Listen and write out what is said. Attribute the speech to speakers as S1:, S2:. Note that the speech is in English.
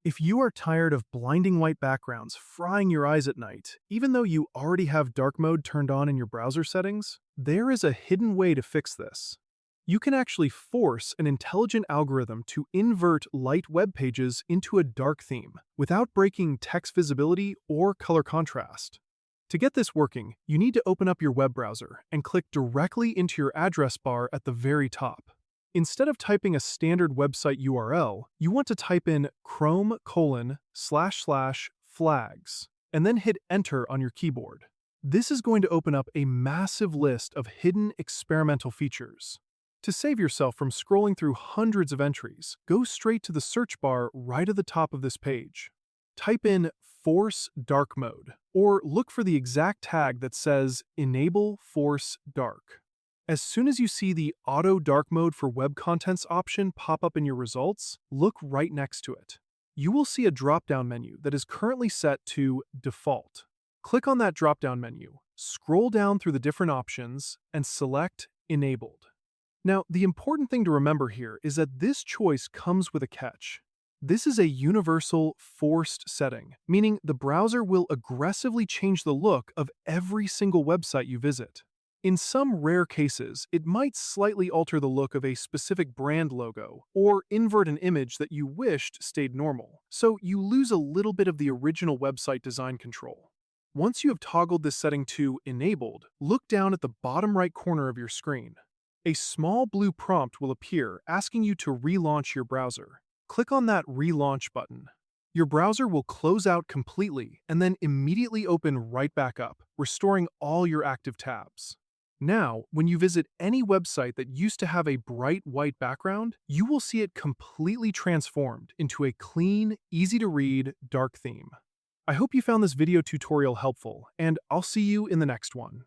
S1: If you are tired of blinding white backgrounds frying your eyes at night, even though you already have dark mode turned on in your browser settings, there is a hidden way to fix this. You can actually force an intelligent algorithm to invert light web pages into a dark theme without breaking text visibility or color contrast. To get this working, you need to open up your web browser and click directly into your address bar at the very top. Instead of typing a standard website URL, you want to type in chrome://flags and then hit enter on your keyboard. This is going to open up a massive list of hidden experimental features. To save yourself from scrolling through hundreds of entries, go straight to the search bar right at the top of this page. Type in Force Dark Mode, or look for the exact tag that says Enable Force Dark. As soon as you see the Auto Dark Mode for Web Contents option pop up in your results, look right next to it. You will see a drop-down menu that is currently set to Default. Click on that drop-down menu, scroll down through the different options, and select Enabled. Now, the important thing to remember here is that this choice comes with a catch. This is a universal forced setting, meaning the browser will aggressively change the look of every single website you visit. In some rare cases, it might slightly alter the look of a specific brand logo, or invert an image that you wished stayed normal, so you lose a little bit of the original website design control. Once you have toggled this setting to Enabled, look down at the bottom right corner of your screen. A small blue prompt will appear asking you to relaunch your browser. Click on that Relaunch button. Your browser will close out completely and then immediately open right back up, restoring all your active tabs. Now, when you visit any website that used to have a bright white background, you will see it completely transformed into a clean, easy-to-read, dark theme. I hope you found this video tutorial helpful, and I'll see you in the next one.